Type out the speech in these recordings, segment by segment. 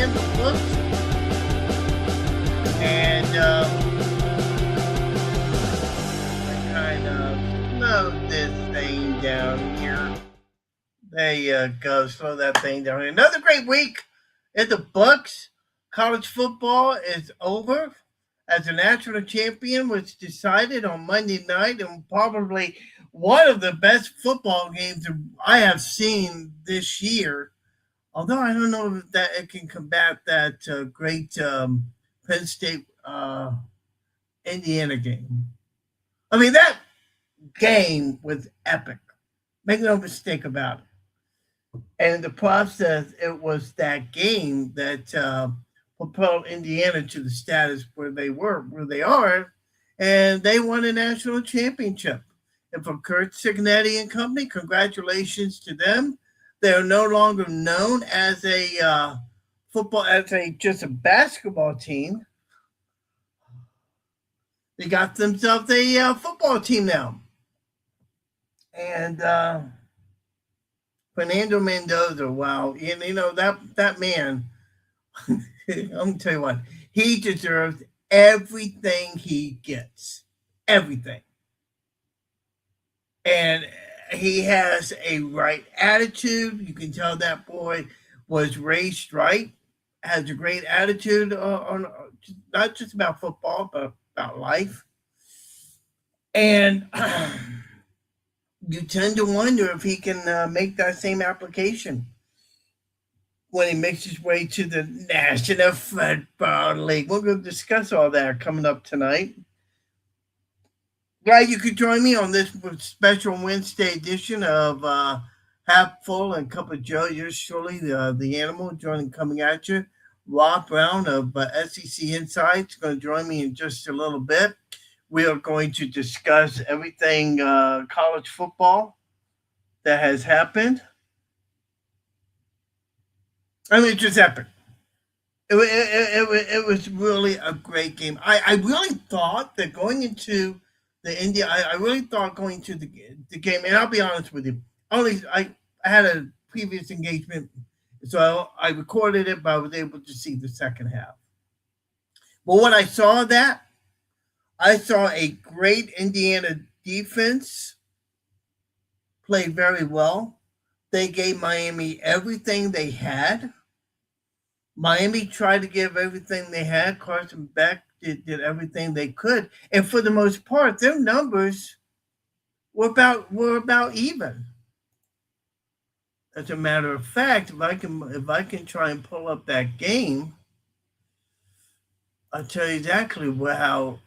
and the Bucs. And I kind of slow this thing down here. There you go. Slow that thing down. Another great week at the Bucs. College football is over as the national champion was decided on Monday night, and probably one of the best football games I have seen this year. Although I don't know if that it can combat that great Penn State Indiana game. I mean, that game was epic. Make no mistake about it. And in the process, it was that game that propelled Indiana to the status where they are, and they won a national championship. And for Kurt Signetti and company, congratulations to them. They are no longer known as a just a basketball team. They got themselves a football team now, and Fernando Mendoza. Wow, you know that man. I'm gonna tell you what, he deserves everything he gets, everything, and he has a right attitude. You can tell that boy was raised right, has a great attitude on not just about football, but about life. And you tend to wonder if he can make that same application when he makes his way to the National Football League. We're going to discuss all that coming up tonight. Glad you could join me on this special Wednesday edition of Half Full and Cup of Joe. Yours surely, the animal, coming at you. Rob Browne of SEC Insights going to join me in just a little bit. We are going to discuss everything college football that has happened. I mean, it's just epic. It was really a great game. I really thought that going into I really thought going to the game, and I'll be honest with you, I had a previous engagement, so I recorded it, but I was able to see the second half. But when I saw that, I saw a great Indiana defense played very well. They gave Miami everything they had. Miami tried to give everything they had. Carson Beck did everything they could, and for the most part, their numbers were about even. As a matter of fact, if I can try and pull up that game, I'll tell you exactly how.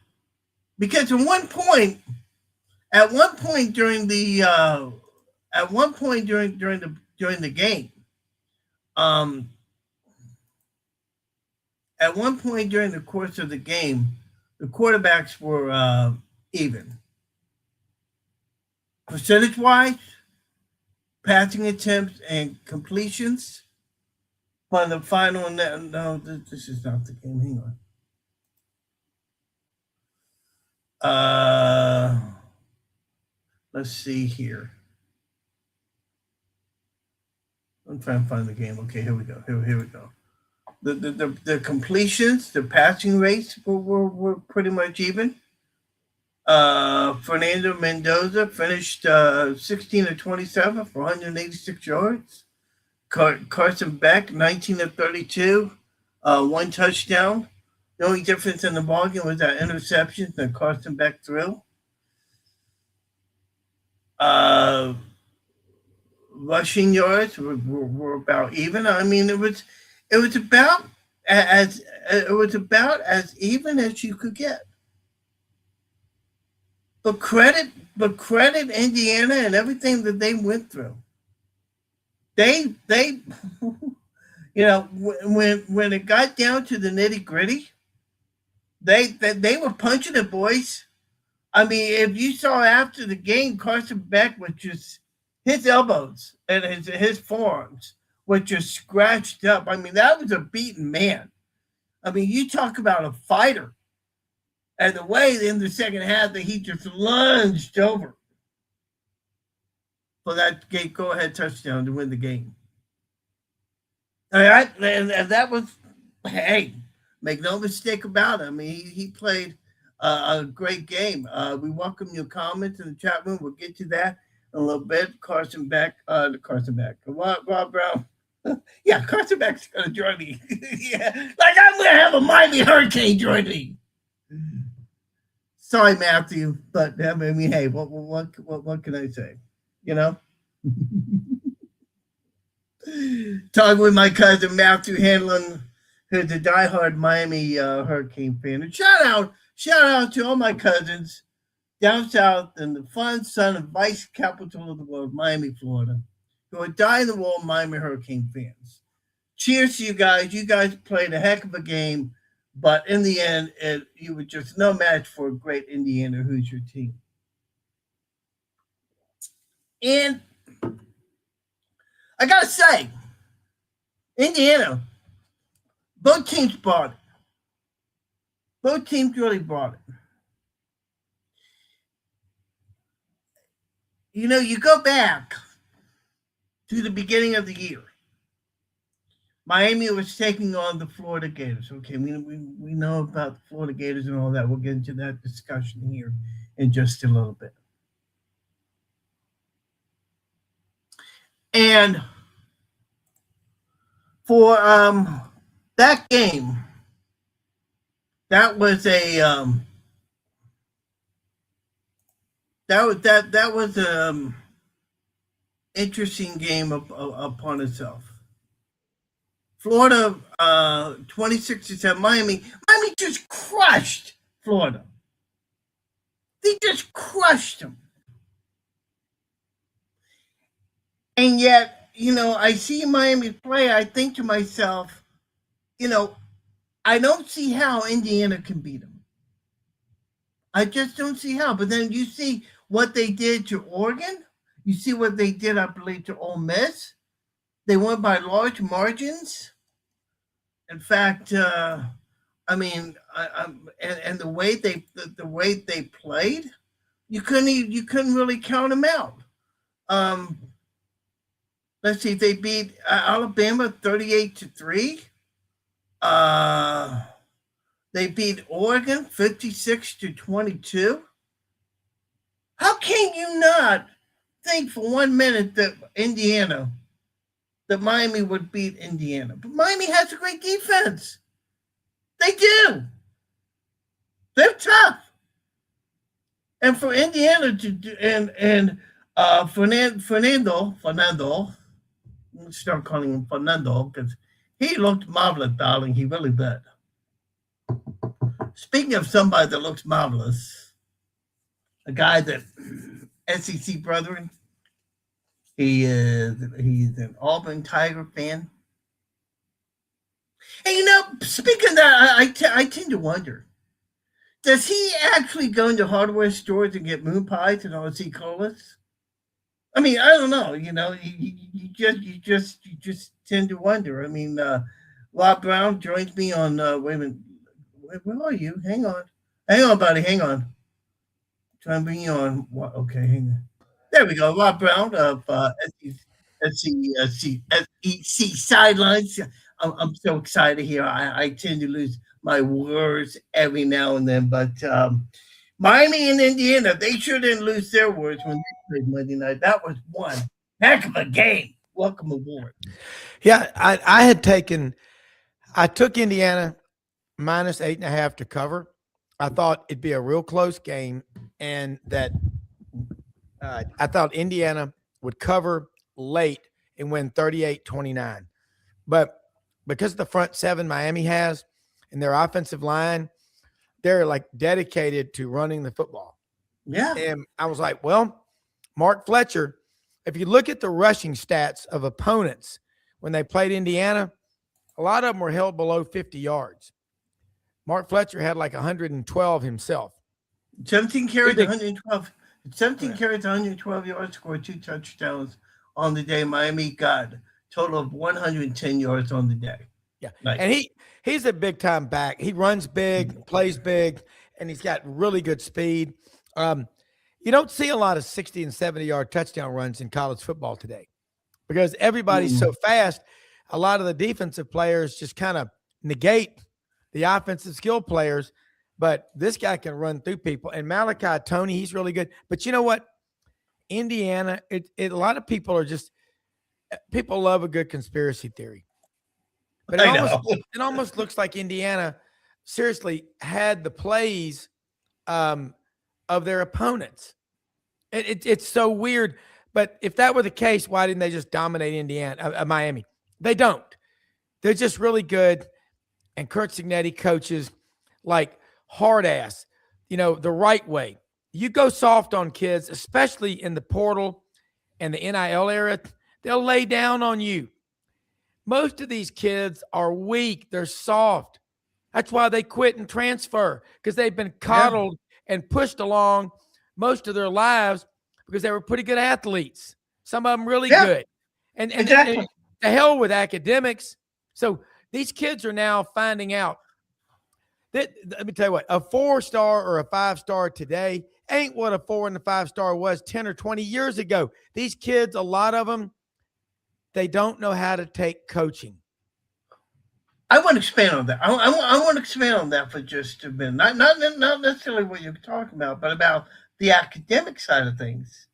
Because at one point during the game, at one point during the course of the game, the quarterbacks were even. Percentage-wise, passing attempts and completions. But the final, no, this is not the game. Hang on. Let's see here. I'm trying to find the game. Okay, here we go. Here we go. The completions, the passing rates were pretty much even. Fernando Mendoza finished 16 of 27 for 186 yards. Carson Beck, 19 of 32, one touchdown. The only difference in the ballgame was that interception that Carson Beck threw. Rushing yards were about even. I mean, it was about as even as you could get. But credit Indiana and everything that they went through. They when it got down to the nitty gritty, they were punching it, boys. I mean, if you saw after the game, Carson Beck was just his elbows and his forearms were just scratched up. I mean, that was a beaten man. I mean, you talk about a fighter. And the way in the second half that he just lunged over for that go-ahead touchdown to win the game. All right, and that was Hey, make no mistake about it. I mean, he played a great game. We welcome your comments in the chat room. We'll get to that in a little bit. Carson Beck. Rob Brown. Yeah, Carson Beck's going to join me. Yeah, like I'm going to have a Miami Hurricane join me. Sorry, Matthew, but I mean, hey, what can I say? You know, talking with my cousin Matthew Hanlon, who's a diehard Miami Hurricane fan. And shout out to all my cousins down south in the fun son of vice capital of the world, Miami, Florida, who are dying the world Miami Hurricane fans. Cheers to you guys. You guys played a heck of a game, but in the end, you were just no match for a great Indiana Hoosier team. And I gotta say, Indiana, both teams brought it. Both teams really brought it. You know, you go back to the beginning of the year. Miami was taking on the Florida Gators. Okay, we know about the Florida Gators and all that. We'll get into that discussion here in just a little bit. And for that game, that was a that was interesting game upon itself. Florida 26-7. Miami just crushed Florida. They just crushed them. And yet, you know, I see Miami play. I think to myself, you know, I don't see how Indiana can beat them. I just don't see how. But then you see what they did to Oregon. You see what they did, I believe, to Ole Miss. They won by large margins. In fact, I mean, and the way they played, you couldn't really count them out. Let's see, they beat Alabama 38-3. They beat Oregon 56-22. How can you not think for 1 minute that Miami would beat Indiana? But Miami has a great defense. They do. They're tough. And for Indiana to do, and Fernando, let's start calling him Fernando because he looked marvelous, darling. He really did. Speaking of somebody that looks marvelous, a guy that SEC brethren, he's an Auburn Tiger fan. And you know, speaking of that, I tend to wonder, does he actually go into hardware stores and get moon pies and RC colas? I mean, I don't know. You know, you just tend to wonder. I mean, Rob Browne joins me on. Wait a minute, where are you? Hang on, buddy, hang on. Try and bring you on. Okay, hang on. There we go, Rob Browne of SEC Sidelines. I'm so excited here. I tend to lose my words every now and then, but Miami and Indiana, they sure didn't lose their words when they played Monday night. That was one heck of a game. Welcome aboard. Yeah, I took Indiana minus 8.5 to cover. I thought it'd be a real close game, and that I thought Indiana would cover late and win 38-29. But because of the front seven Miami has and their offensive line, they're like dedicated to running the football. Yeah. And I was like, well, Mark Fletcher, if you look at the rushing stats of opponents when they played Indiana, a lot of them were held below 50 yards. Mark Fletcher had like 112 himself. 17 carries, 112. 17 carries, 112 yards, scored 2 touchdowns on the day. Miami got a total of 110 yards on the day. Yeah. Nice. And he's a big-time back. He runs big, plays big, and he's got really good speed. You don't see a lot of 60 and 70-yard touchdown runs in college football today because everybody's so fast. A lot of the defensive players just kind of negate the offensive skill players, but this guy can run through people. And Malachi Tony, he's really good. But you know what? Indiana, a lot of people love a good conspiracy theory. But it almost looks like Indiana seriously had the plays of their opponents. It's so weird. But if that were the case, why didn't they just dominate Miami? They don't. They're just really good. And Kurt Signetti coaches like hard ass, the right way. You go soft on kids, especially in the portal and the NIL era, they'll lay down on you. Most of these kids are weak. They're soft. That's why they quit and transfer, because they've been coddled and pushed along most of their lives because they were pretty good athletes. Some of them really good. And to hell with academics. So these kids are now finding out that, let me tell you what, a 4-star or a 5-star today ain't what a 4 and a 5-star was 10 or 20 years ago. These kids, a lot of them, they don't know how to take coaching. I want to expand on that. I want to expand on that for just a minute. Not necessarily what you're talking about, but about the academic side of things.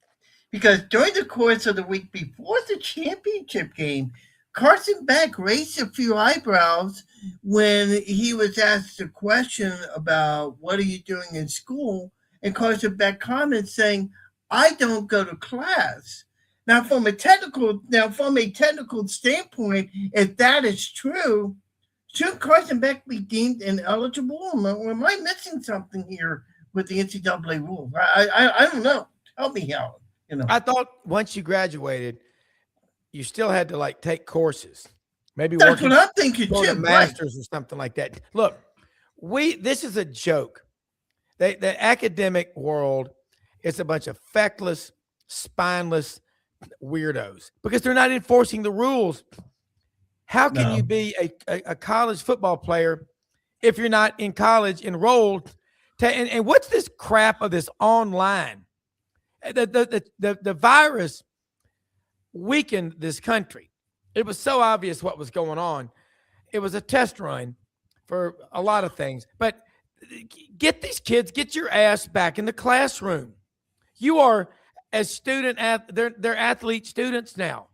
Because during the course of the week before the championship game, Carson Beck raised a few eyebrows when he was asked a question about what are you doing in school, and Carson Beck comments saying, "I don't go to class." Now, from a technical standpoint, if that is true, should Carson Beck be deemed ineligible, or am I missing something here with the NCAA rules? I don't know. Help me out. I thought once you graduated, you still had to take courses. Maybe that's what I'm thinking too. A master's or something like that. Look, this is a joke. The academic world is a bunch of feckless, spineless weirdos because they're not enforcing the rules. How can you be a college football player if you're not in college enrolled? And what's this crap of this online? The virus weakened this country. It was so obvious what was going on. It was a test run for a lot of things. But get these kids, get your ass back in the classroom. You are they're athlete students now.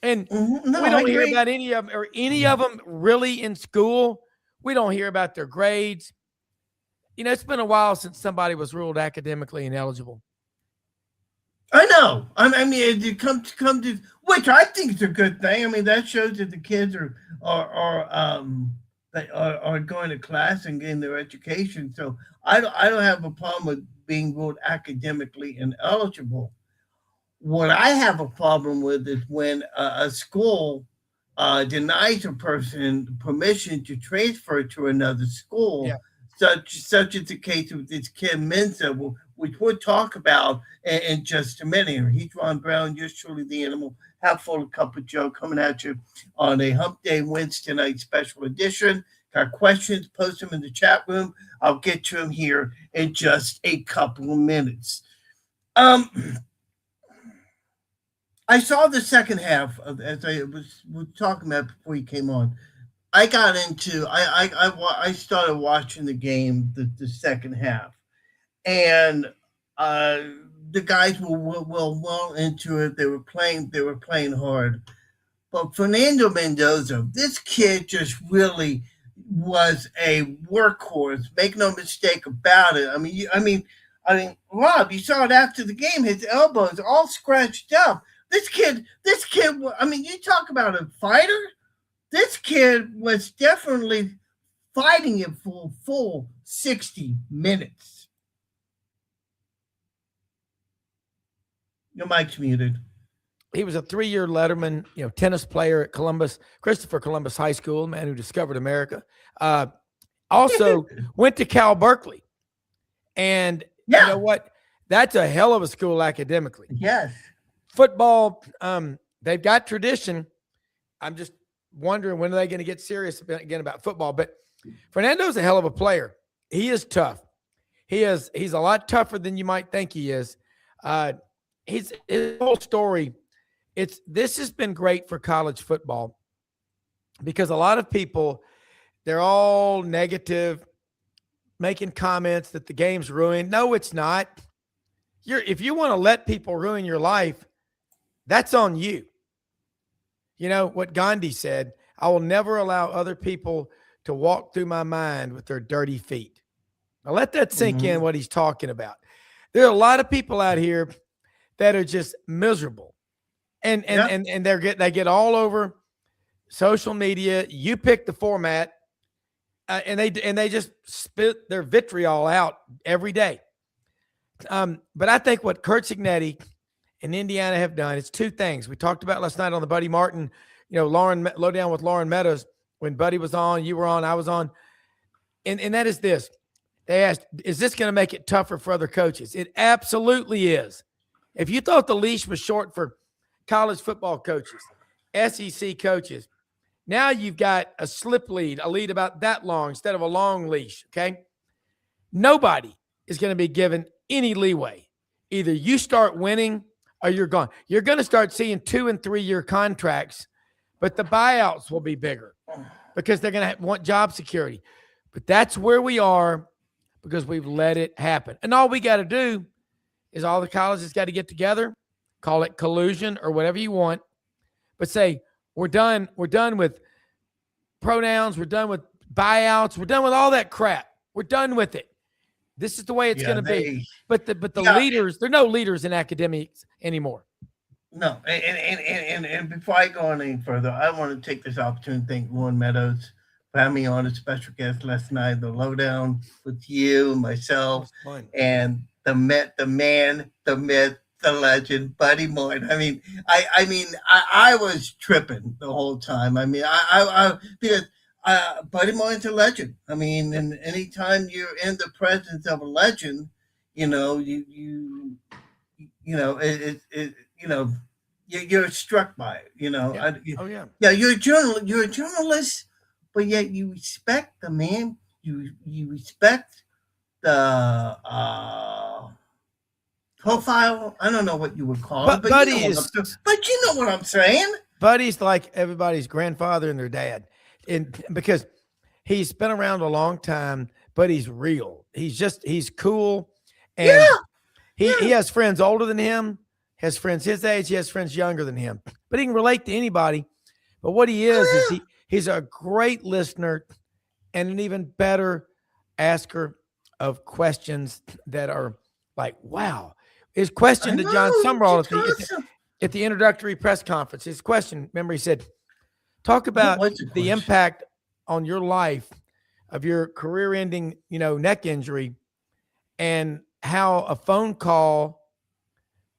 And we don't hear about any of them, or any of them really in school. We don't hear about their grades. It's been a while since somebody was ruled academically ineligible. I know. I mean, you come to which I think is a good thing. I mean, that shows that the kids are going to class and getting their education. So I don't have a problem with being ruled academically ineligible. What I have a problem with is when a school denies a person permission to transfer to another school. Yeah. Such is the case with this kid Mensa, which we'll talk about in just a minute. He's Rob Browne, yours truly, the animal, half full of cup of Joe, coming at you on a Hump Day Wednesday night special edition. Got questions? Post them in the chat room. I'll get to them here in just a couple of minutes. I saw the second half as I was talking about before you came on. I started watching the game the second half, and the guys were well into it. They were playing hard, but Fernando Mendoza, this kid just really was a workhorse. Make no mistake about it. I mean, Rob, you saw it after the game. His elbows all scratched up. This kid. I mean, you talk about a fighter. This kid was definitely fighting it for a full 60 minutes. Your mic's muted. He was a 3-year letterman, tennis player at Christopher Columbus High School, man who discovered America. Also went to Cal Berkeley. And you know what? That's a hell of a school academically. Yes. Football, they've got tradition. I'm just wondering when are they going to get serious again about football. But Fernando's a hell of a player. He is tough. He's a lot tougher than you might think he is. His whole story, this has been great for college football because a lot of people, They're all negative, making comments that the game's ruined. No, it's not. If you want to let people ruin your life, that's on you. You know what Gandhi said, I will never allow other people to walk through my mind with their dirty feet. Now let that sink in what he's talking about. There are a lot of people out here that are just miserable. And they get all over social media. You pick the format, and they just spit their vitriol out every day. But I think what Curt Cignetti and Indiana have done, it's two things. We talked about last night on the Buddy Martin, Lowdown with Lauren Meadows, when Buddy was on, you were on, I was on. And that is this. They asked, is this going to make it tougher for other coaches? It absolutely is. If you thought the leash was short for college football coaches, SEC coaches, now you've got a slip lead, a lead about that long instead of a long leash, okay? Nobody is going to be given any leeway. Either you start winning or you're gone. You're going to start seeing 2 and 3 year contracts, but the buyouts will be bigger because they're going to want job security. But that's where we are because we've let it happen. And all we got to do is all the colleges got to get together, call it collusion or whatever you want, but say, we're done with pronouns, we're done with buyouts, we're done with all that crap. We're done with it. This is the way it's going to be. But the leaders, there are no leaders in academics anymore. No, and before I go on any further, I want to take this opportunity to thank Lauren Meadows for having me on as special guest last night. The lowdown with you, myself, and the man, the myth, the legend, Buddy Martin. I mean, I was tripping the whole time. I mean, because Buddy Martin's a legend. I mean, and anytime you're in the presence of a legend, you're struck by it. Yeah. You're a journalist, but yet you respect the man. You respect the profile. I don't know what you would call it, but Buddy you know what I'm saying. Buddy's like everybody's grandfather and their dad, and because he's been around a long time, but he's real. He's cool, and he has friends older than him, has friends his age, he has friends younger than him, but he can relate to anybody. But what he is he's a great listener and an even better asker of questions that are like, wow. His question to John Summerall at the introductory press conference, his question, remember, he said, talk about the impact on your life of your career-ending, neck injury and how a phone call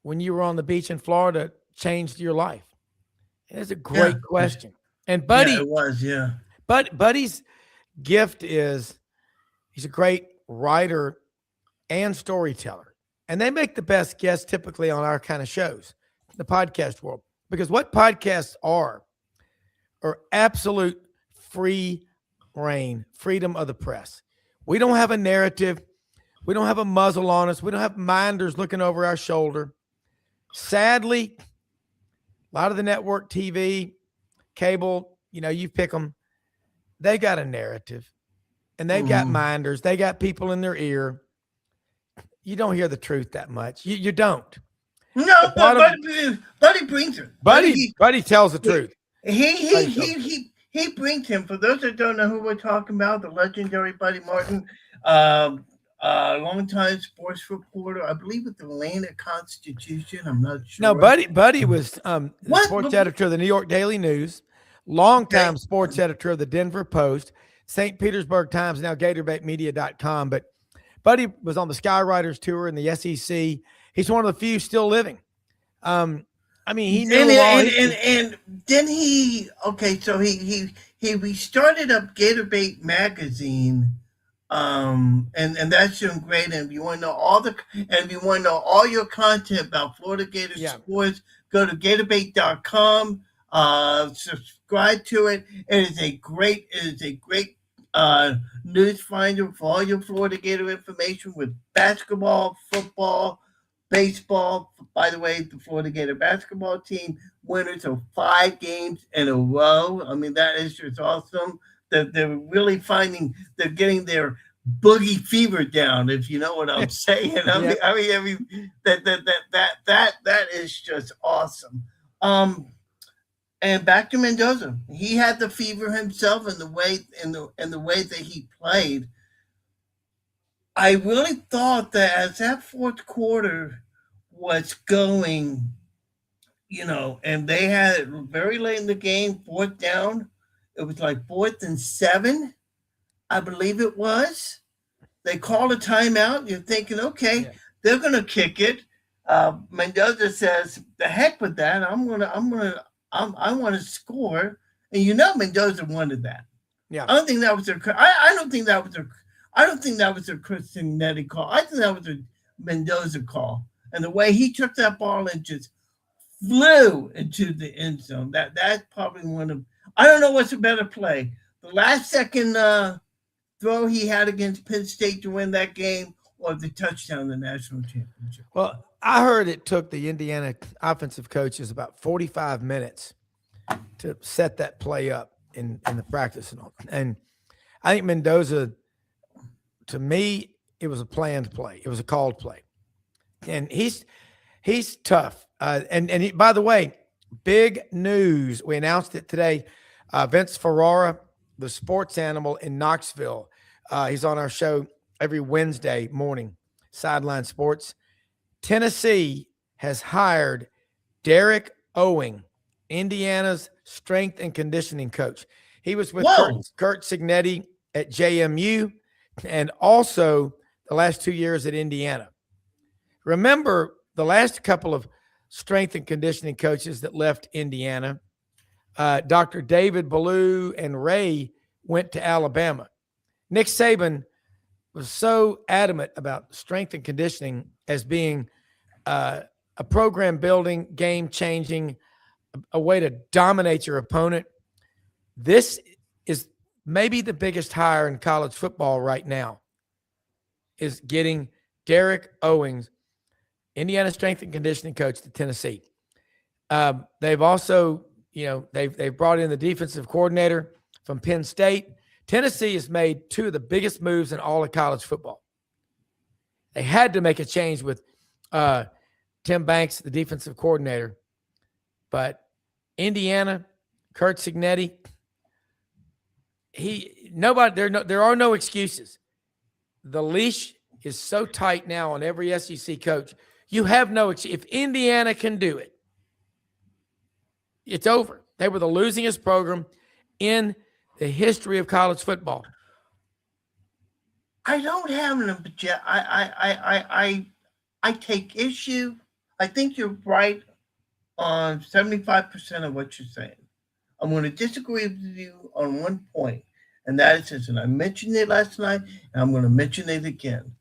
when you were on the beach in Florida changed your life. It's a great question. And Buddy, it was, But Buddy's gift is he's a great writer and storyteller. And they make the best guests typically on our kind of shows, the podcast world. Because what podcasts are absolute free reign, freedom of the press. We don't have a narrative. We don't have a muzzle on us. We don't have minders looking over our shoulder. Sadly, a lot of the network TV, cable, you pick them, they got a narrative. And they've got minders. They got people in their ear. You don't hear the truth that much. You don't. No, Buddy brings it. Buddy tells the truth. He brings him. For those that don't know who we're talking about, the legendary Buddy Martin, longtime sports reporter, I believe with the Atlanta Constitution. I'm not sure. No, Buddy was the sports editor of the New York Daily News, longtime sports editor of the Denver Post, St. Petersburg Times, now GatorbaitMedia.com. But Buddy was on the Skywriters tour in the SEC. He's one of the few still living. He knew and then he so he started up GatorBait magazine, and that's doing great. And if you want to know all your content about Florida Gators sports, go to GatorBait.com. Subscribe to it. It is a great news finder for all your Florida Gator information with basketball, football, baseball. By the way, the Florida Gator basketball team winners of 5 games in a row. I mean, that is just awesome. they're really they're getting their boogie fever down, if you know what I'm saying. Yep. I mean, that is just awesome. Um, and back to Mendoza, he had the fever himself, and the way that he played. I really thought that as that fourth quarter was going, and they had it very late in the game, fourth down. It was like 4th and 7, I believe it was. They called a timeout. You're thinking, okay, Yeah. they're gonna kick it. Mendoza says, "The heck with that! I want to score." And Mendoza wanted that. Yeah. I don't think that was their. I don't think that was their. I don't think that was a Christian Nettie call. I think that was a Mendoza call. And the way he took that ball and just flew into the end zone. That's probably one of. I don't know what's a better play. The last second throw he had against Penn State to win that game, or the touchdown in the national championship. Well, I heard it took the Indiana offensive coaches about 45 minutes to set that play up in the practice and all. And I think Mendoza, to me, it was a planned play. It was a called play. And he's tough. By the way, big news. We announced it today. Vince Ferrara, the sports animal in Knoxville. He's on our show every Wednesday morning, Sideline Sports. Tennessee has hired Derek Owing, Indiana's strength and conditioning coach. He was with Kurt Signetti at JMU and also the last 2 years at Indiana. Remember the last couple of strength and conditioning coaches that left Indiana, Dr. David Ballou and Ray went to Alabama. Nick Saban was so adamant about strength and conditioning as being a program building, game changing, a way to dominate your opponent. This is maybe the biggest hire in college football right now, is getting Derek Owings, Indiana strength and conditioning coach, to Tennessee. They've also, they've brought in the defensive coordinator from Penn State. Tennessee has made two of the biggest moves in all of college football. They had to make a change with Tim Banks, the defensive coordinator. But Indiana, Kurt Signetti, there are no excuses. The leash is so tight now on every SEC coach. You have no excuse. If Indiana can do it, it's over. They were the losingest program in the history of college football. I don't have an objection. I take issue. I think you're right on 75% of what you're saying. I'm going to disagree with you on one point, and that is this, and I mentioned it last night, and I'm going to mention it again.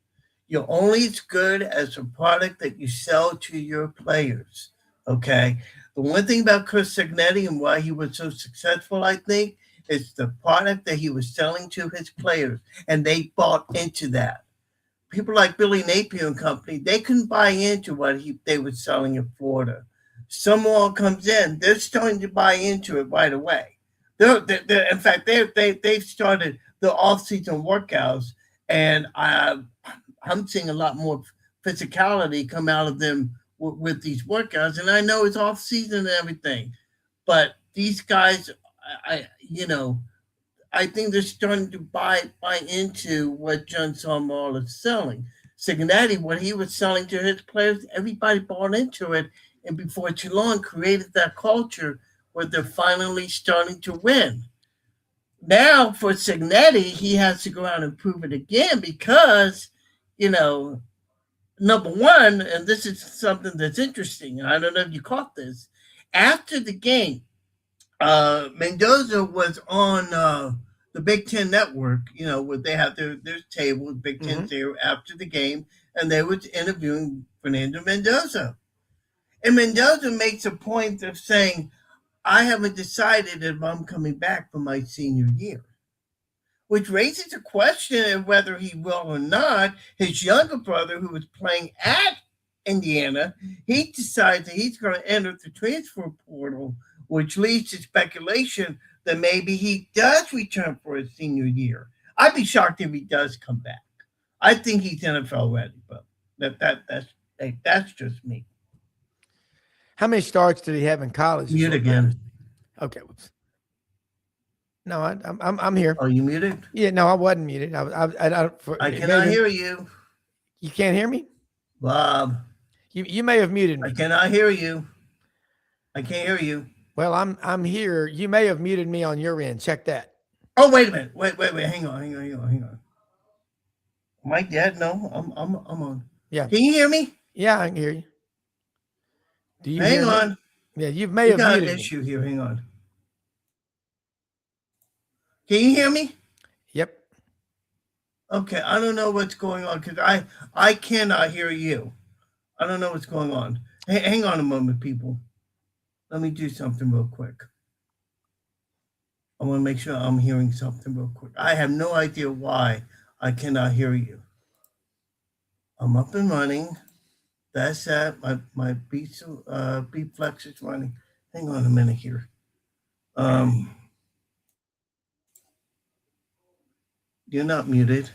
You're only as good as the product that you sell to your players, okay? The one thing about Chris Signetti and why he was so successful, I think, is the product that he was selling to his players, and they bought into that. People like Billy Napier and company, they couldn't buy into what they were selling in Florida. Someone comes in, they're starting to buy into it right away. In fact, they've started the off-season workouts, and I'm seeing a lot more physicality come out of them with these workouts. And I know it's off-season and everything, but these guys, I think they're starting to buy into what John Summerall is selling. Signetti, what he was selling to his players, everybody bought into it, and before too long created that culture where they're finally starting to win. Now for Signetti, he has to go out and prove it again because, number one, and this is something that's interesting, and I don't know if you caught this, after the game, Mendoza was on the Big Ten Network, where they have their table, Big Ten there after the game, and they were interviewing Fernando Mendoza. And Mendoza makes a point of saying, I haven't decided if I'm coming back for my senior year, which raises a question of whether he will or not. His younger brother, who was playing at Indiana, he decides that he's going to enter the transfer portal, which leads to speculation that maybe he does return for his senior year. I'd be shocked if he does come back. I think he's NFL ready, but that's just me. How many starts did he have in college? Mute again. Okay. Whoops. No, I'm here. Are you muted? Yeah, no, I wasn't muted. I cannot hear you. You can't hear me, Bob. You may have muted me. I cannot hear you. I can't hear you. Well, I'm here. You may have muted me on your end. Check that. Oh, wait a minute. Wait. Hang on. Am I dead? No, I'm on. Yeah. Can you hear me? Yeah, I can hear you. Do you hang on? Me? Yeah, you may have got muted an me. issue here. Hang on. Can you hear me? Yep. Okay, I don't know what's going on because I cannot hear you. I don't know what's going on. Hey, hang on a moment, people. Let me do something real quick. I want to make sure I'm hearing something real quick. I have no idea why I cannot hear you. I'm up and running. That's that. My beat flex is running. Hang on a minute here. You're not muted.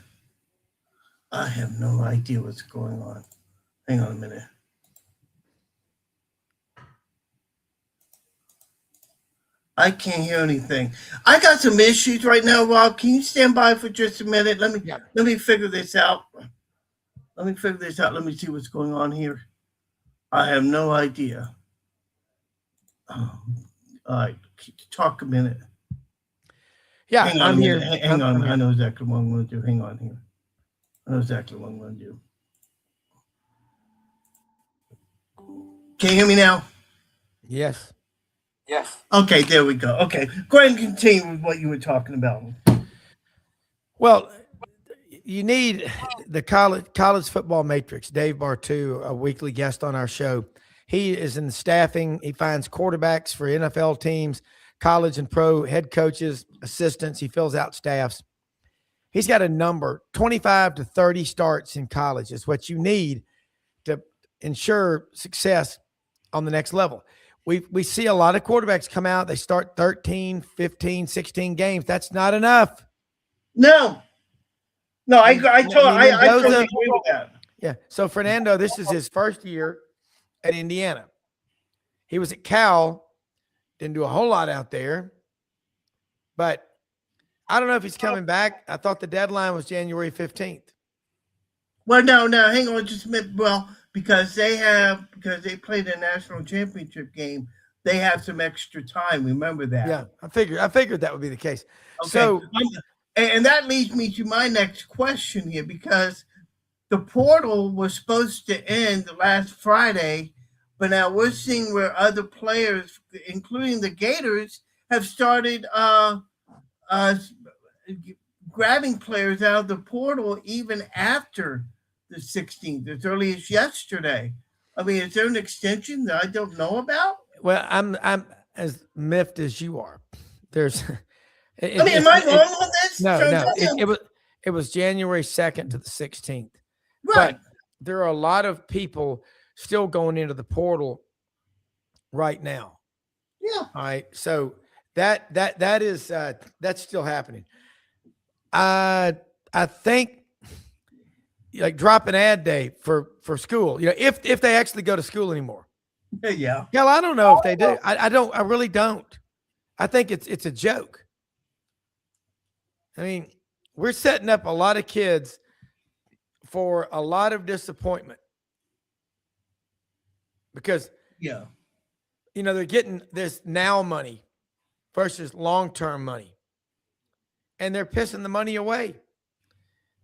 I have no idea what's going on. Hang on a minute. I can't hear anything. I got some issues right now, Rob. Can you stand by for just a minute? Let me figure this out. Let me see what's going on here. I have no idea. All right, talk a minute. Yeah, I'm here. Hang on. I know exactly what I'm going to do. Hang on here. I know exactly what I'm going to do. Can you hear me now? Yes. Okay, there we go. Okay, go ahead and continue with what you were talking about. Well, you need the college football matrix. Dave Bartu, a weekly guest on our show, he is in the staffing. He finds quarterbacks for NFL teams, college and pro head coaches, assistants. He fills out staffs. He's got a number, 25 to 30 starts in college is what you need to ensure success on the next level. We see a lot of quarterbacks come out. They start 13, 15, 16 games. That's not enough. No, I totally agree with that. Yeah. So Fernando, this is his first year at Indiana. He was at Cal, didn't do a whole lot out there, but I don't know if he's coming back. I thought the deadline was January 15th. Well, no, hang on just a minute. Well, because they played a national championship game, they have some extra time. Remember that? Yeah, I figured that would be the case. Okay. So, and that leads me to my next question here, because the portal was supposed to end last Friday, but now we're seeing where other players, including the Gators, have started grabbing players out of the portal even after the 16th, as early as yesterday. I mean, is there an extension that I don't know about? Well, I'm as miffed as you are. There's. Am I wrong on this? No. It was January 2nd to the 16th. Right. But there are a lot of people still going into the portal right now. Yeah. All right. So that is that's still happening. I think like drop an ad day for school. If they actually go to school anymore. Yeah. Yeah, I don't know if they do. I really don't. I think it's a joke. I mean, we're setting up a lot of kids for a lot of disappointment because, they're getting this now money versus long-term money, and they're pissing the money away.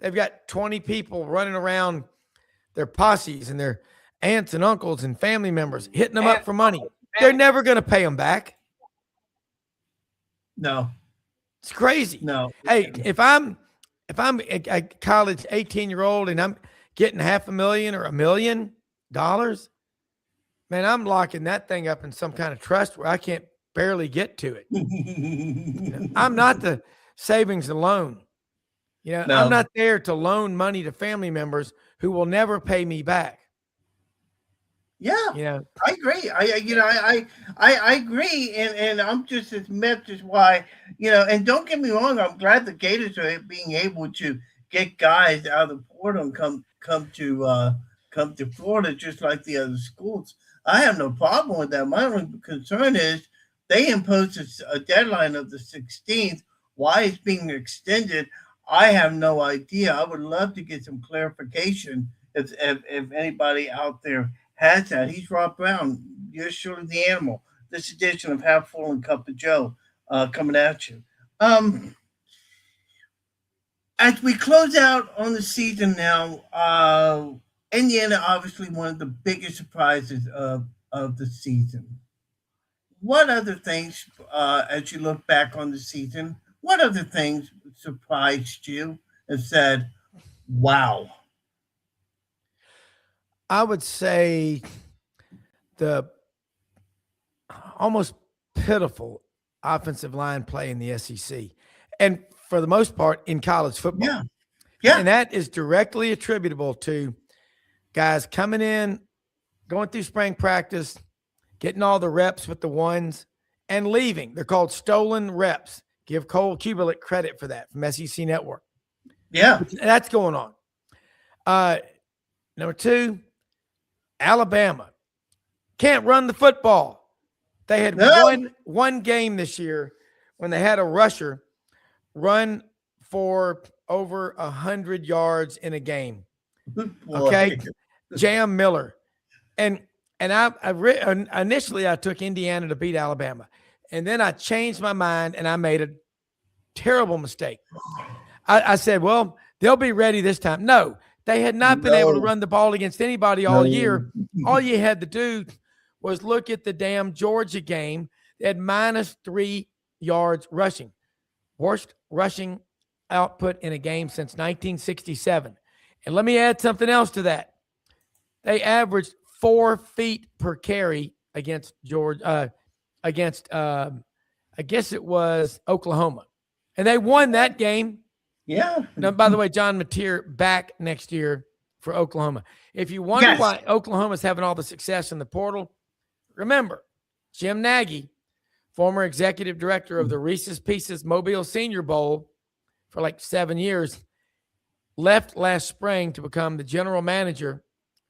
They've got 20 people running around their posses and their aunts and uncles and family members hitting them up for money. They're never going to pay them back. No. It's crazy. No. Hey, if I'm a college 18-year-old and I'm getting $500,000 or $1 million, man, I'm locking that thing up in some kind of trust where I can't barely get to it. I'm not the savings and loan. No. I'm not there to loan money to family members who will never pay me back. Yeah, You know, I agree. I agree, and I'm just as much as why And don't get me wrong, I'm glad the Gators are being able to get guys out of the portal and come to Florida just like the other schools. I have no problem with that. My only concern is they imposed a deadline of the 16th. Why it's being extended, I have no idea. I would love to get some clarification if anybody out there has that. He's Rob Browne. You're surely the animal. This edition of Half Full and Cup of Joe coming at you. Um, as we close out on the season now, Indiana obviously one of the biggest surprises of the season. What other things, as you look back on the season, what other things surprised you and said, wow? I would say the almost pitiful offensive line play in the SEC, and for the most part in college football. Yeah. Yeah. And that is directly attributable to guys coming in, going through spring practice, getting all the reps with the ones, and leaving. They're called stolen reps. Give Cole Kubelik credit for that from SEC Network. Yeah. That's going on. Number two, Alabama can't run the football. They had one game this year when they had a rusher run for over 100 yards in a game. Okay, Jam Miller, and initially I took Indiana to beat Alabama, and then I changed my mind and I made a terrible mistake. I said, well, they'll be ready this time. No, they had not been able to run the ball against anybody all year. All you had to do was look at the damn Georgia game. They had -3 yards rushing. Worst rushing output in a game since 1967. And let me add something else to that. They averaged 4 feet per carry against Georgia, I guess it was Oklahoma. And they won that game. Yeah. Now, by the way, John Mateer back next year for Oklahoma. If you wonder why Oklahoma's having all the success in the portal, remember, Jim Nagy, former executive director of the Reese's Pieces Mobile Senior Bowl for like 7 years, left last spring to become the general manager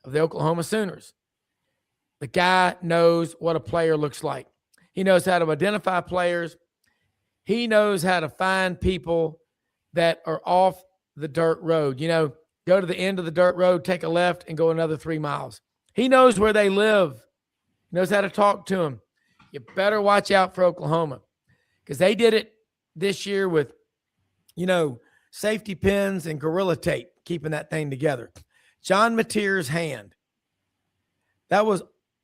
of the Oklahoma Sooners. The guy knows what a player looks like. He knows how to identify players. He knows how to find people that are off the dirt road. Go to the end of the dirt road, take a left, and go another 3 miles. He knows where they live. He knows how to talk to them. You better watch out for Oklahoma because they did it this year with, safety pins and gorilla tape, keeping that thing together. John Mateer's hand. That was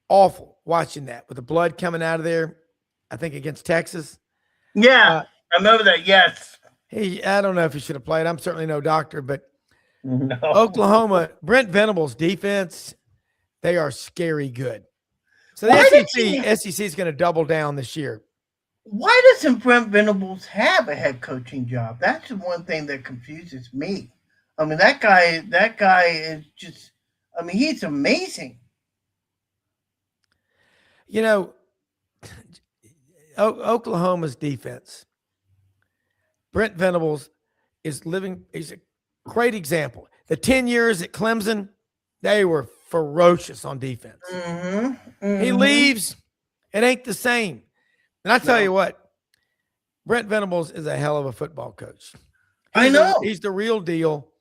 awful watching that with the blood coming out of there, I think against Texas. Yeah, I remember that, yes. I don't know if he should have played. I'm certainly no doctor, but no. Oklahoma, Brent Venables' defense, they are scary good. So the SEC is going to double down this year. Why doesn't Brent Venables have a head coaching job? That's the one thing that confuses me. I mean, that guy is just, he's amazing. Oklahoma's defense, Brent Venables he's a great example. The 10 years at Clemson, they were ferocious on defense. He leaves, it ain't the same. And I tell you what, Brent Venables is a hell of a football coach. I know. He's the real deal.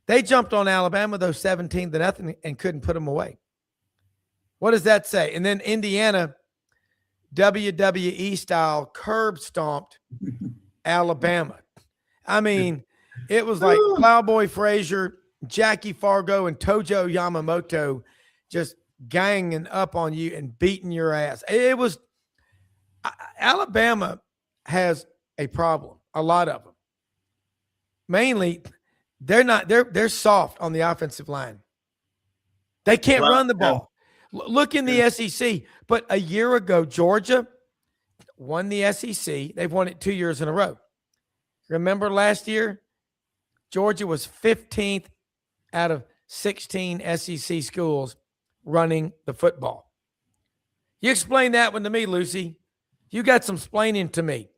They jumped on Alabama, though, 17-0 and couldn't put them away. What does that say? And then Indiana, WWE style, curb stomped Alabama. It was like Plowboy Frazier, Jackie Fargo, and Tojo Yamamoto just ganging up on you and beating your ass. It was Alabama has a problem, a lot of them. Mainly, they're soft on the offensive line. They can't run the ball. Look in the SEC. But a year ago, Georgia won the SEC. They've won it 2 years in a row. Remember last year? Georgia was 15th out of 16 SEC schools running the football. You explain that one to me, Lucy. You got some explaining to me.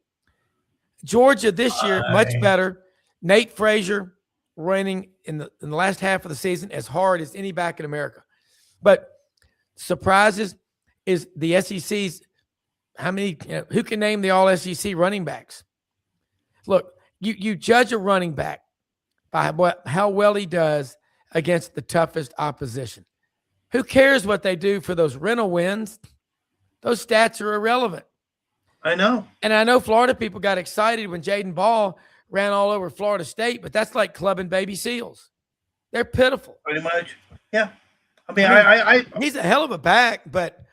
Georgia this year, much better. Nate Frazier running in the last half of the season as hard as any back in America. But surprises is the SEC's how many, who can name the all SEC running backs? Look, you judge a running back by how well he does against the toughest opposition. Who cares what they do for those rental wins? Those stats are irrelevant. I know. And I know Florida people got excited when Jaden Ball ran all over Florida State, but that's like clubbing baby seals. They're pitiful. Pretty much. Yeah. I mean, he's a hell of a back, but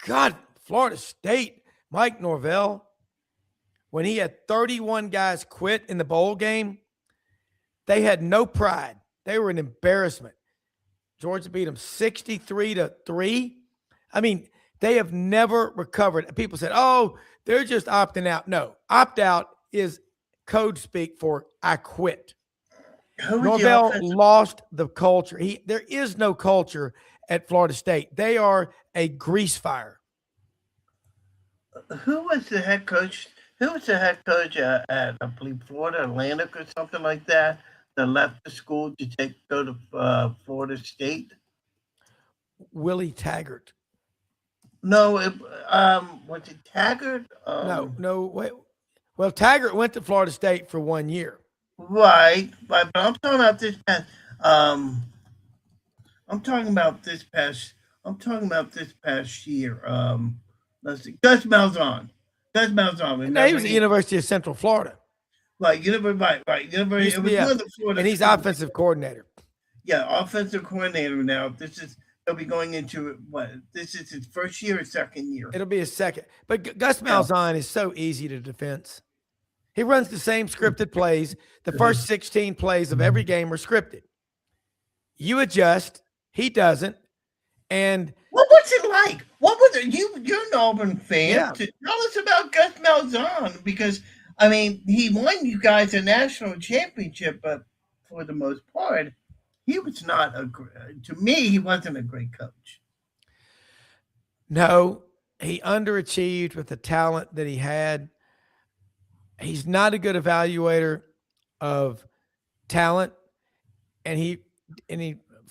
God, Florida State, Mike Norvell, when he had 31 guys quit in the bowl game, they had no pride. They were an embarrassment. Georgia beat them 63-3. I mean, they have never recovered. People said, oh, they're just opting out. No, opt out is code speak for I quit. Norvell lost the culture. There is no culture at Florida State. They are a grease fire. Who was the head coach? Who was the head coach at I believe, Florida Atlantic or something like that left the school to go to Florida State? Willie Taggart. No, was it Taggart? No. Wait. Well, Taggart went to Florida State for 1 year. Right, but I'm talking about this past. I'm talking about this past year. Let's see, Gus Malzahn. Gus Malzahn. No, he was at the University of Central Florida. Right, right. University. It was one of the Florida. And he's offensive coordinator. Yeah, offensive coordinator now. He'll be going into what? This is his first year or second year? It'll be his second. But Gus Malzahn is so easy to defense. He runs the same scripted plays. The first 16 plays of every game are scripted. You adjust. He doesn't. And what was it like? What was it? You're an Auburn fan. Yeah. Tell us about Gus Malzahn, because I mean, he won you guys a national championship, but for the most part, he was not to me, he wasn't a great coach. No, he underachieved with the talent that he had. He's not a good evaluator of talent, and he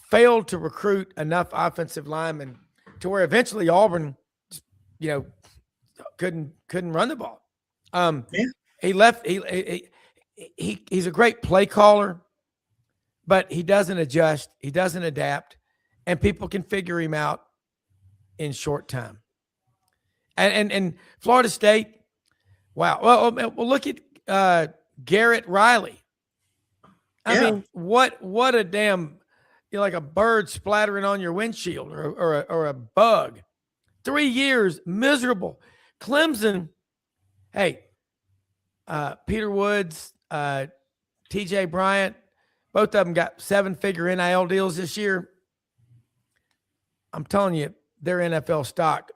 failed to recruit enough offensive linemen to where eventually Auburn, couldn't run the ball. He left. He's a great play caller, but he doesn't adjust. He doesn't adapt, and people can figure him out in short time. And Florida State. Wow. Well, look at Garrett Riley. I mean, what a damn, like a bird splattering on your windshield or a bug. 3 years, miserable. Clemson, hey, Peter Woods, TJ Bryant, both of them got 7-figure NIL deals this year. I'm telling you, their NFL stock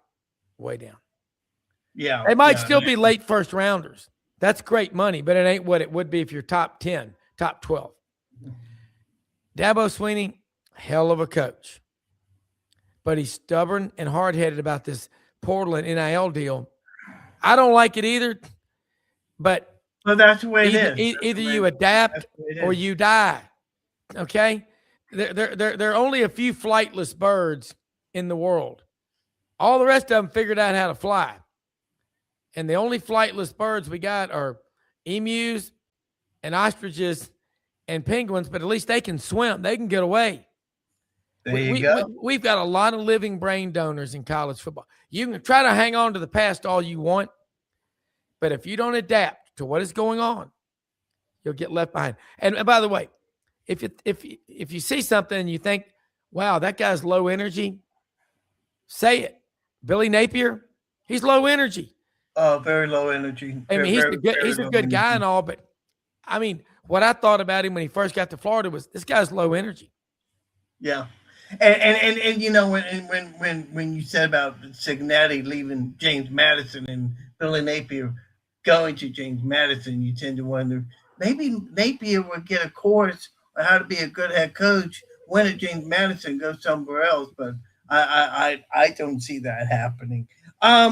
way down. Yeah. They might still be late first rounders. That's great money, but it ain't what it would be if you're top 10, top 12. Dabo Swinney, hell of a coach. But he's stubborn and hard-headed about this portal and NIL deal. I don't like it either, but that's the way it is. Either you adapt or you die. Okay? There are only a few flightless birds in the world. All the rest of them figured out how to fly. And the only flightless birds we got are emus and ostriches and penguins, but at least they can swim. They can get away. There you go. We've got a lot of living brain donors in college football. You can try to hang on to the past all you want, but if you don't adapt to what is going on, you'll get left behind. And by the way, if you see something and you think, wow, that guy's low energy, say it. Billy Napier, he's low energy. Very low energy. I mean, he's a good guy and all, but I mean, what I thought about him when he first got to Florida was this guy's low energy. Yeah. And when you said about Cignetti leaving James Madison and Billy Napier going to James Madison, you tend to wonder, maybe Napier would get a course on how to be a good head coach, win at James Madison, go somewhere else. But I don't see that happening.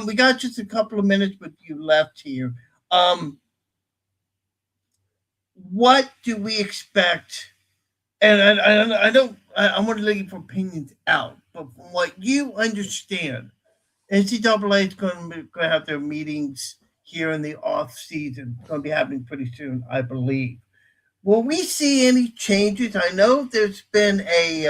We got just a couple of minutes with you left here. Um, what do we expect? And I don't. I want to let your opinions out, but from what you understand, NCAA is going to have their meetings here in the off season. It's going to be happening pretty soon, I believe. Will we see any changes? I know there's been a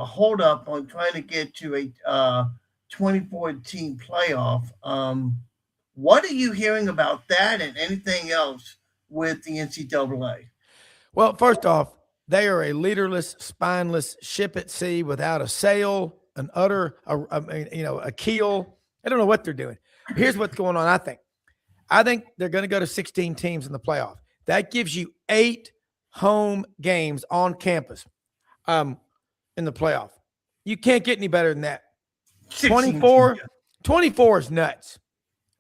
hold up on trying to get to a 2014 playoff. What are you hearing about that and anything else with the NCAA? Well, first off, they are a leaderless, spineless ship at sea without a sail, an udder, a keel. I don't know what they're doing. Here's what's going on. I think they're going to go to 16 teams in the playoff. That gives you 8 home games on campus in the playoff. You can't get any better than that. 24, 24 is nuts.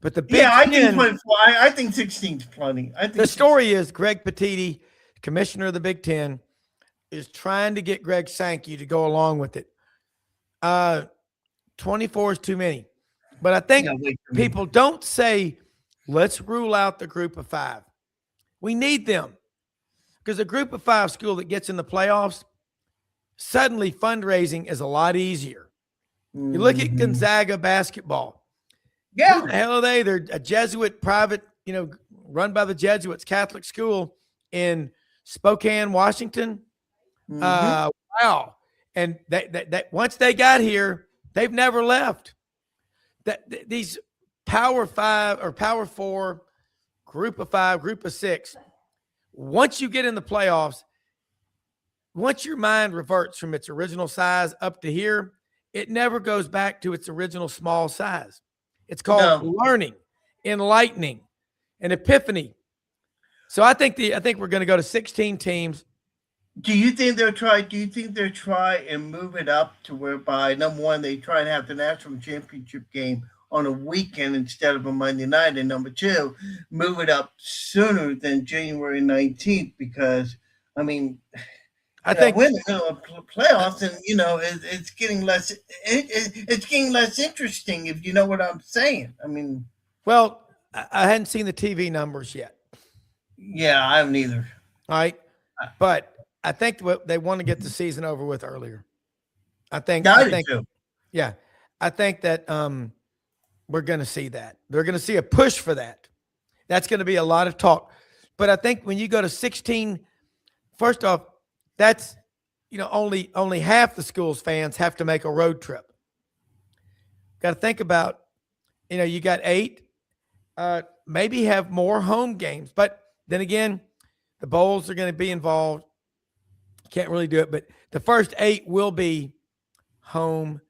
But the Big I 10, think 24. I think 16 is plenty. I think the story is Greg Petiti, commissioner of the Big 10, is trying to get Greg Sankey to go along with it. 24 is too many. But I think people don't say, let's rule out the group of 5. We need them because a group of 5 school that gets in the playoffs, suddenly fundraising is a lot easier. You look at Gonzaga basketball. Yeah. Who the hell are they? They're a Jesuit private, run by the Jesuits Catholic school in Spokane, Washington. Wow. And that once they got here, they've never left. These Power 5 or Power 4, group of 5, group of 6, once you get in the playoffs, once your mind reverts from its original size up to here, it never goes back to its original small size. It's called learning, enlightening, an epiphany. So I think we're going to go to 16 teams. Do you think they'll try? Do you think they'll try and move it up to whereby number one they try and have the national championship game on a weekend instead of a Monday night, and number two, move it up sooner than January 19th? Because I mean, I think when playoffs, and it's getting less. It's getting less interesting, if you know what I'm saying. I mean, well, I hadn't seen the TV numbers yet. Yeah, I haven't either. All right, but I think they want to get the season over with earlier. I think too. Yeah, I think that we're going to see that. They're going to see a push for that. That's going to be a lot of talk. But I think when you go to 16, first off, that's only half the school's fans have to make a road trip. Got to think about, you got 8, maybe have more home games. But then again, the bowls are going to be involved. Can't really do it, but the first 8 will be home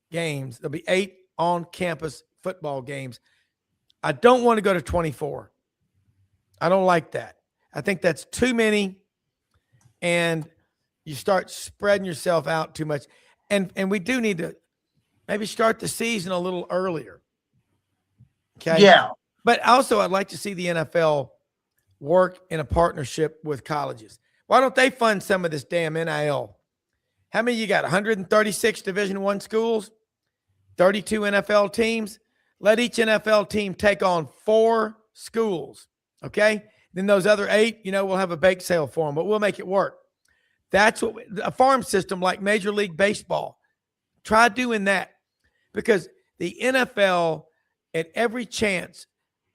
games. There'll be 8 on-campus football games. I don't want to go to 24. I don't like that. I think that's too many, and you start spreading yourself out too much. And we do need to maybe start the season a little earlier. Okay? Yeah. But also I'd like to see the NFL work in a partnership with colleges. Why don't they fund some of this damn NIL? How many you got? 136 Division I schools, 32 NFL teams. Let each NFL team take on 4 schools, okay? Then those other 8, we'll have a bake sale for them, but we'll make it work. That's what a farm system like Major League Baseball. Try doing that because the NFL at every chance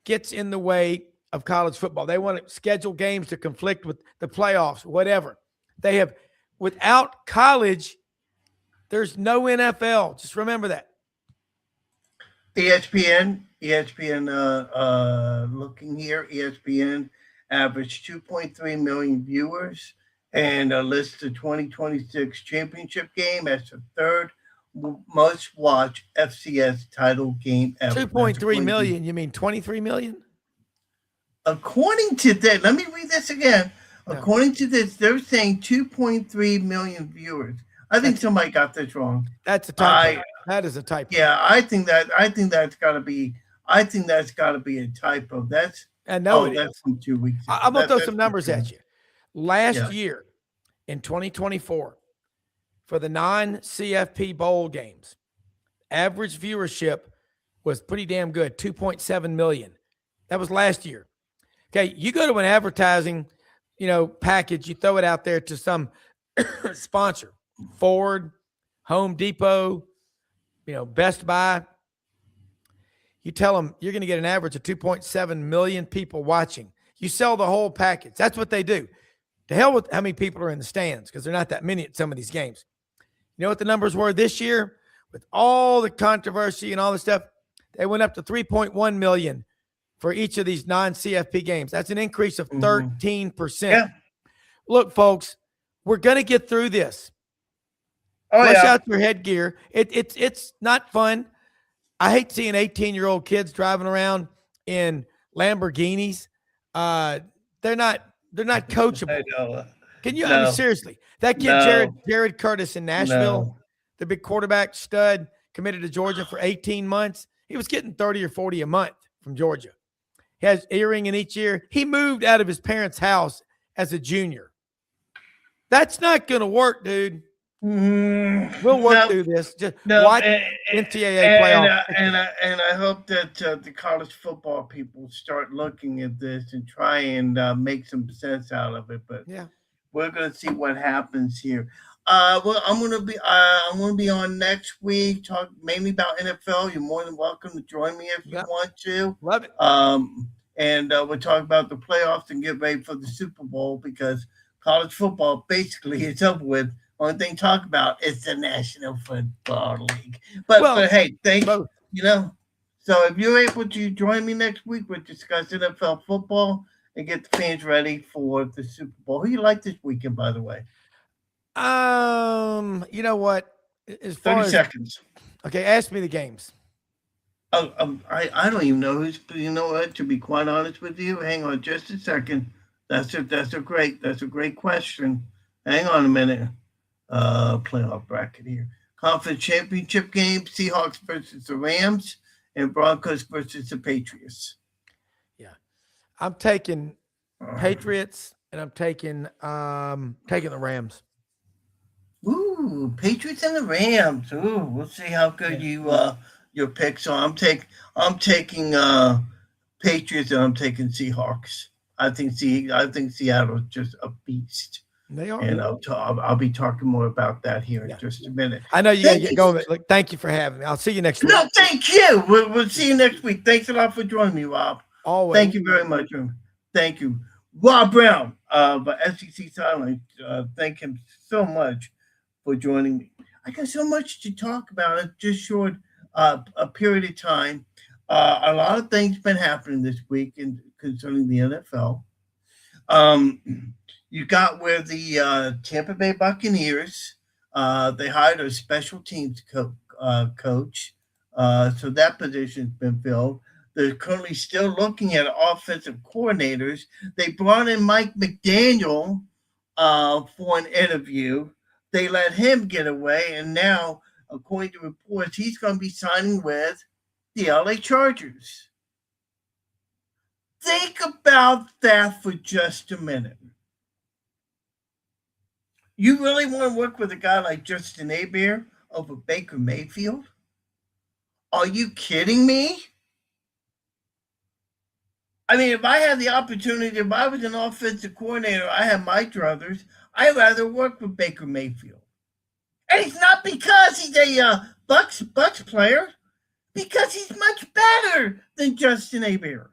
gets in the way of college football. They want to schedule games to conflict with the playoffs, whatever. They have, without college, there's no NFL. Just remember that. ESPN, looking here, ESPN averaged 2.3 million viewers and lists the 2026 championship game as the 3rd most watched FCS title game ever. 2.3 million. You mean 23 million? According to that, let me read this again. No. According to this, they're saying 2.3 million viewers. I think somebody got this wrong. That's a typo. That is a typo. Yeah, I think that's got to be a typo. That's that's from 2 weeks ago. I'm gonna throw some numbers at you. Last year, in 2024, for the non-CFP bowl games. Average viewership was pretty damn good, 2.7 million. That was last year. Okay, you go to an advertising, package, you throw it out there to some sponsor, Ford, Home Depot, Best Buy. You tell them you're going to get an average of 2.7 million people watching. You sell the whole package. That's what they do. To hell with how many people are in the stands, because they're not that many at some of these games. You know what the numbers were this year? With all the controversy and all the stuff, they went up to 3.1 million for each of these non-CFP games. That's an increase of 13%. Yeah. Look, folks, we're going to get through this. Flush out your headgear. It's not fun. I hate seeing 18-year-old kids driving around in Lamborghinis. They're not coachable. I know. Can you? I mean, seriously, that kid Jared Curtis in Nashville, the big quarterback stud, committed to Georgia for 18 months. He was getting 30 or 40 a month from Georgia. He has earring in each ear. He moved out of his parents' house as a junior. That's not going to work, dude. We'll work through this. Just watch NCAA playoff. And I hope that the college football people start looking at this and try and make some sense out of it. But we're going to see what happens here. Well, I'm going to be on next week, talk mainly about NFL. You're more than welcome to join me if you want to. Love it. And we'll talk about the playoffs and get ready for the Super Bowl, because college football basically is over with. Only thing to talk about is the National Football League. But hey, thank you. So if you're able to join me next week, we'll discuss NFL football and get the fans ready for the Super Bowl. Who you like this weekend, by the way? You know what? As far 30 seconds. Okay, ask me the games. I don't even know who's. You know what? To be quite honest with you, hang on just a second. That's a great question. Hang on a minute. Playoff bracket here. Conference championship game: Seahawks versus the Rams, and Broncos versus the Patriots. Yeah, I'm taking Patriots, and I'm taking the Rams. Ooh, Patriots and the Rams. Ooh, we'll see how good your picks are. I'm taking Patriots, and I'm taking Seahawks. I think Seattle's just a beast. They are. And I'll be talking more about that here in just a minute. I know you got to get going. Look, thank you for having me. I'll see you next week. No, thank you. We'll see you next week. Thanks a lot for joining me, Rob. Always. Thank you very much. Thank you. Rob Browne, but SEC Silent, thank him so much for joining me. I got so much to talk about in just short a period of time. A lot of things been happening this week concerning the NFL. You got where the Tampa Bay Buccaneers, they hired a special teams coach. So that position's been filled. They're currently still looking at offensive coordinators. They brought in Mike McDaniel for an interview. They let him get away, and now, according to reports, he's going to be signing with the LA Chargers. Think about that for just a minute. You really want to work with a guy like Justin Herbert over Baker Mayfield? Are you kidding me? I mean, if I had the opportunity, if I was an offensive coordinator, I had my druthers, I'd rather work with Baker Mayfield. And it's not because he's a Bucs player, because he's much better than Justin Herbert.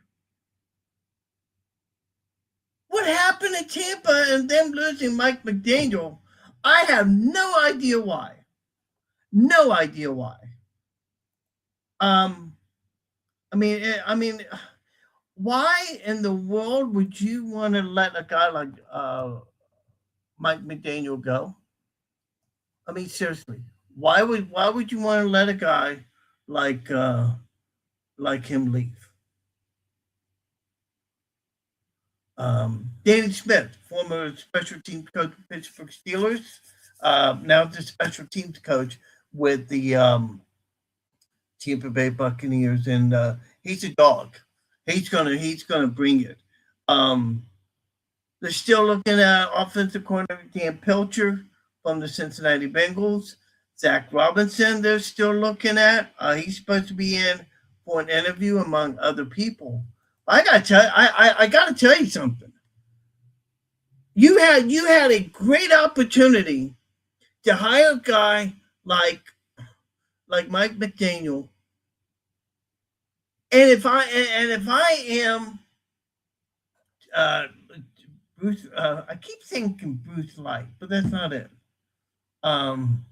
What happened in Tampa and them losing Mike McDaniel, I have no idea why. No idea why. I mean, why in the world would you want to let a guy like Mike McDaniel go? I mean, seriously, why would you want to let a guy like him leave? Danny Smith, former special teams coach for Pittsburgh Steelers, now the special teams coach with the Tampa Bay Buccaneers, and he's a dog. He's gonna bring it. They're still looking at offensive coordinator Dan Pilcher from the Cincinnati Bengals. Zach Robinson, they're still looking at. He's supposed to be in for an interview among other people. I gotta tell you something. You had a great opportunity to hire a guy like Mike McDaniel. And if I am uh, Bruce, I keep thinking Bruce Light, but that's not it. Um,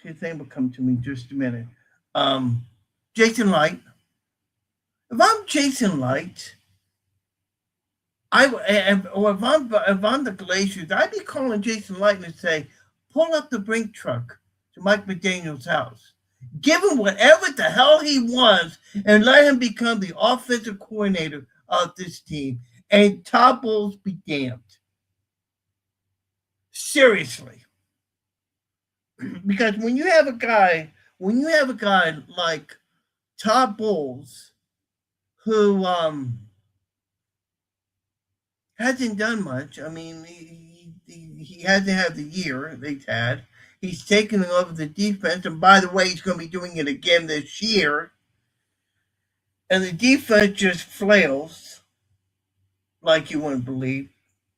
his name will come to me in just a minute. Um, Jason Light. If I'm Jason Light, or if I'm the Glaciers, I'd be calling Jason Light and say, pull up the brink truck to Mike McDaniel's house. Give him whatever the hell he wants and let him become the offensive coordinator of this team. And Todd Bowles be damned. Seriously. Because when you have a guy like Todd Bowles who hasn't done much. I mean, he hasn't had the year they've had. He's taken over the defense, and by the way, he's going to be doing it again this year. And the defense just flails like you wouldn't believe.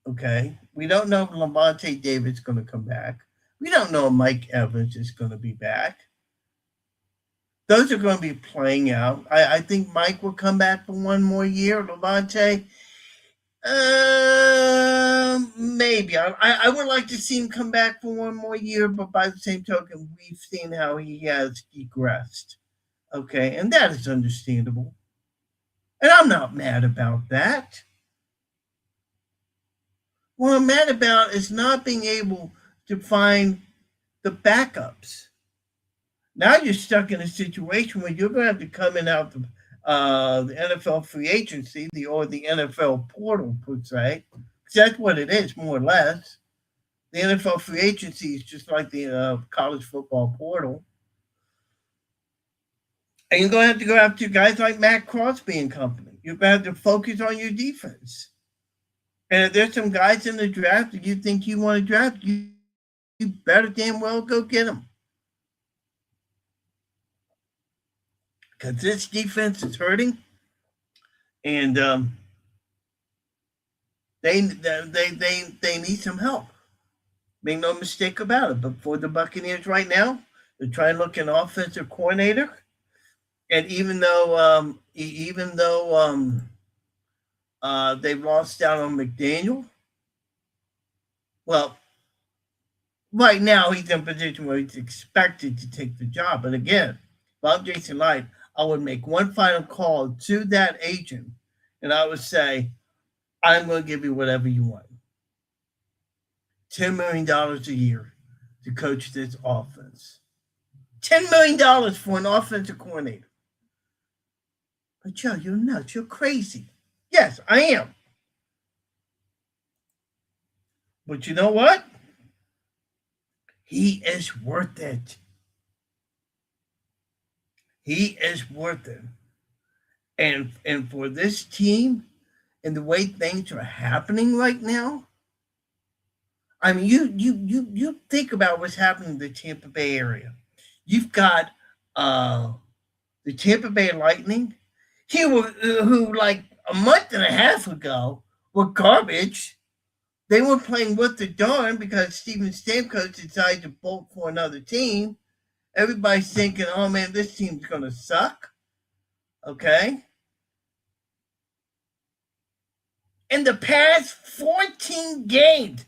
Okay, we don't know if Levante David's going to come back. We don't know if Mike Evans is going to be back. Those are going to be playing out. I think Mike will come back for one more year. Levante, maybe. I would like to see him come back for one more year, but by the same token, we've seen how he has degressed. Okay, and that is understandable. And I'm not mad about that. What I'm mad about is not being able to find the backups. Now you're stuck in a situation where you're going to have to come in out the NFL free agency, or the NFL portal, per se. That's what it is, more or less. The NFL free agency is just like the college football portal. And you're going to have to go after guys like Matt Crosby and company. You're going to have to focus on your defense. And if there's some guys in the draft that you think you want to draft, you better damn well go get them. Because this defense is hurting, and they need some help. Make no mistake about it. But for the Buccaneers right now, they're trying to look an offensive coordinator, and even though they've lost out on McDaniel, well, right now he's in a position where he's expected to take the job. But again, if I'm Jason Light, I would make one final call to that agent, and I would say, I'm going to give you whatever you want. $10 million a year to coach this offense. $10 million for an offensive coordinator. But Joe, you're nuts. You're crazy. Yes, I am. But you know what? He is worth it. He is worth it. And for this team and the way things are happening right now, I mean, you think about what's happening in the Tampa Bay area. You've got the Tampa Bay Lightning, who like a month and a half ago were garbage. They were playing with the darn because Steven Stamkos decided to bolt for another team. Everybody's thinking, oh man, this team's going to suck. Okay? In the past 14 games,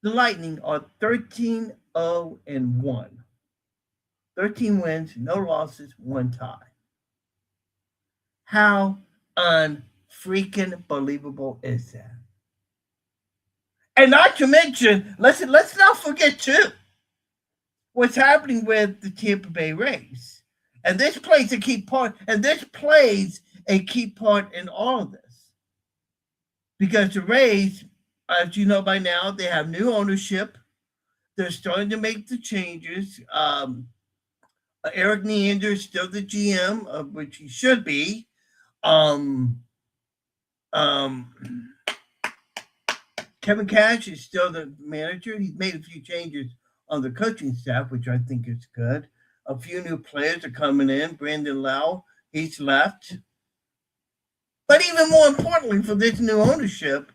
the Lightning are 13-0-1. 13 wins, no losses, 1 tie. How unfreaking believable is that? And not to mention, let's not forget too, what's happening with the Tampa Bay Rays. And this plays a key part, in all of this. Because the Rays, as you know by now, they have new ownership. They're starting to make the changes. Eric Neander is still the GM, of which he should be. Kevin Cash is still the manager. He's made a few changes on the coaching staff, which I think is good. A few new players are coming in. Brandon Lau, he's left. But even more importantly for this new ownership,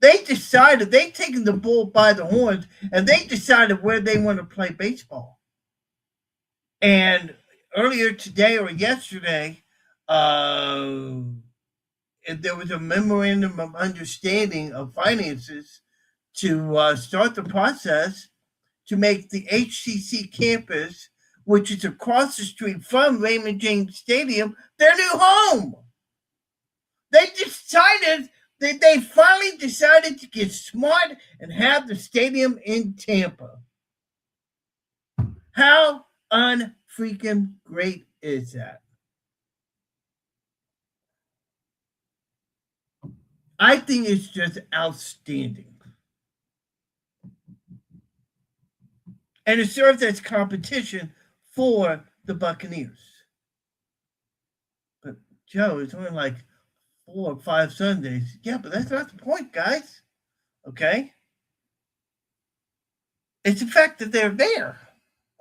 they've taken the bull by the horns and they decided where they want to play baseball. And earlier today or yesterday, uh, there was a memorandum of understanding of finances to start the process to make the HCC campus, which is across the street from Raymond James Stadium, their new home. They finally decided to get smart and have the stadium in Tampa. How unfreaking great is that? I think it's just outstanding. And it serves as competition for the Buccaneers. But Joe, it's only like 4 or 5 Sundays. Yeah, but that's not the point, guys. Okay? It's the fact that they're there.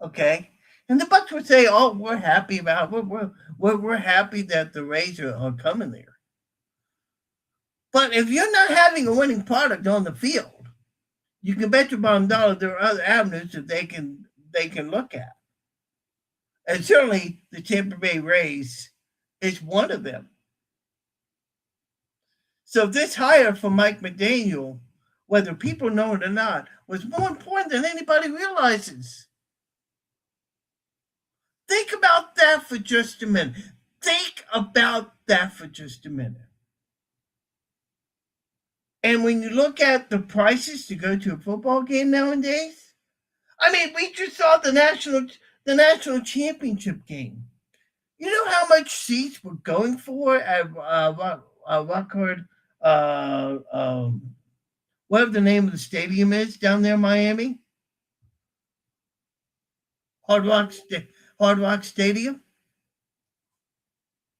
Okay? And the Bucs would say, "Oh, we're happy about we're happy that the Rays are coming there." But if you're not having a winning product on the field, you can bet your bottom dollar there are other avenues that they can look at. And certainly the Tampa Bay Rays is one of them. So this hire for Mike McDaniel, whether people know it or not, was more important than anybody realizes. Think about that for just a minute. Think about that for just a minute. And when you look at the prices to go to a football game nowadays, I mean, we just saw the national championship game. You know how much seats were going for at Rockford, whatever the name of the stadium is down there in Miami, Hard Rock Stadium.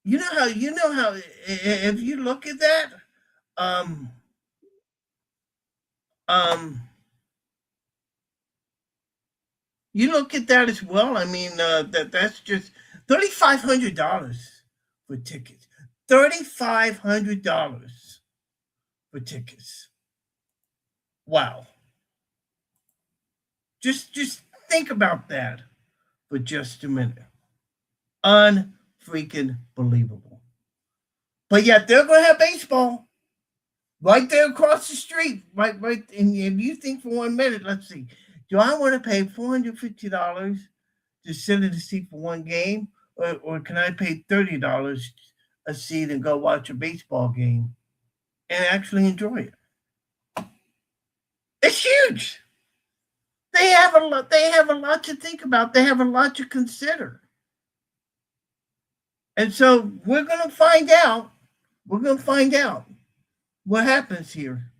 You know how if you look at that, um, um, you look at that as well. I mean, that's just $3,500 for tickets. $3,500 for tickets. Wow. Just think about that for just a minute. Unfreaking believable. But yet they're going to have baseball right there across the street. Right. And if you think for 1 minute, let's see. Do I want to pay $450 to sit in a seat for one game? Or can I pay $30 a seat and go watch a baseball game and actually enjoy it? It's huge. They have a lot to think about. They have a lot to consider. And so we're going to find out. We're going to find out what happens here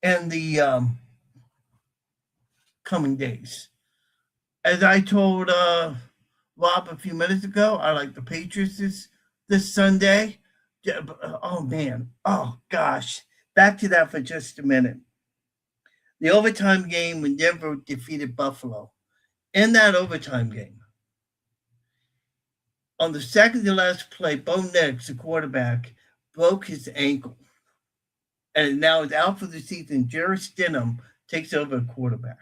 in the coming days. As I told Rob a few minutes ago, I like the Patriots this Sunday. Oh man, oh gosh, back to that for just a minute. The overtime game when Denver defeated Buffalo. In that overtime game, on the second to last play, Bo Nix, the quarterback, broke his ankle. And now is out for the season. Jerry Stidham takes over quarterback.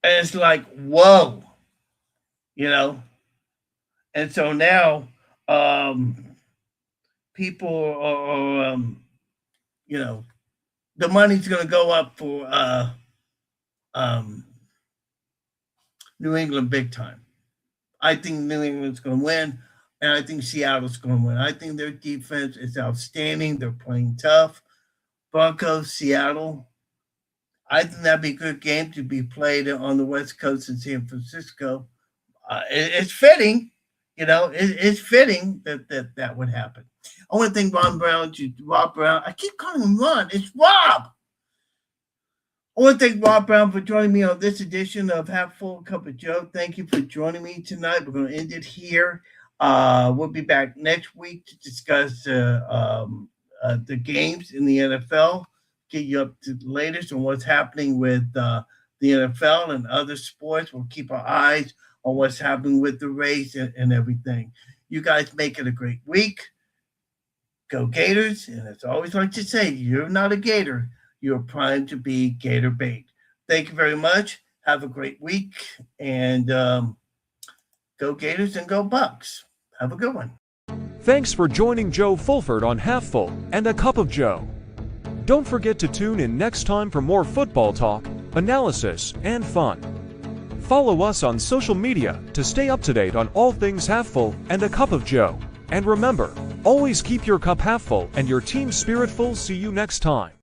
And it's like, whoa, you know. And so now people are you know, the money's going to go up for New England big time. I think New England's going to win, and I think Seattle's going to win. I think their defense is outstanding. They're playing tough. Broncos, Seattle. I think that'd be a good game to be played on the West Coast in San Francisco. It's fitting, you know. It's fitting that would happen. I want to thank Rob Browne. I keep calling him Ron. It's Rob. I want to thank Rob Browne for joining me on this edition of Half Full Cup of Joe. Thank you for joining me tonight. We're going to end it here. We'll be back next week to discuss the games in the NFL, get you up to the latest on what's happening with the NFL and other sports. We'll keep our eyes on what's happening with the race and everything. You guys make it a great week. Go Gators. And as I always like to say, you're not a Gator. You're primed to be Gator bait. Thank you very much. Have a great week. And go Gators and go Bucs. Have a good one. Thanks for joining Joe Fulford on Half Full and a Cup of Joe. Don't forget to tune in next time for more football talk, analysis, and fun. Follow us on social media to stay up to date on all things Half Full and a Cup of Joe. And remember, always keep your cup half full and your team spirit full. See you next time.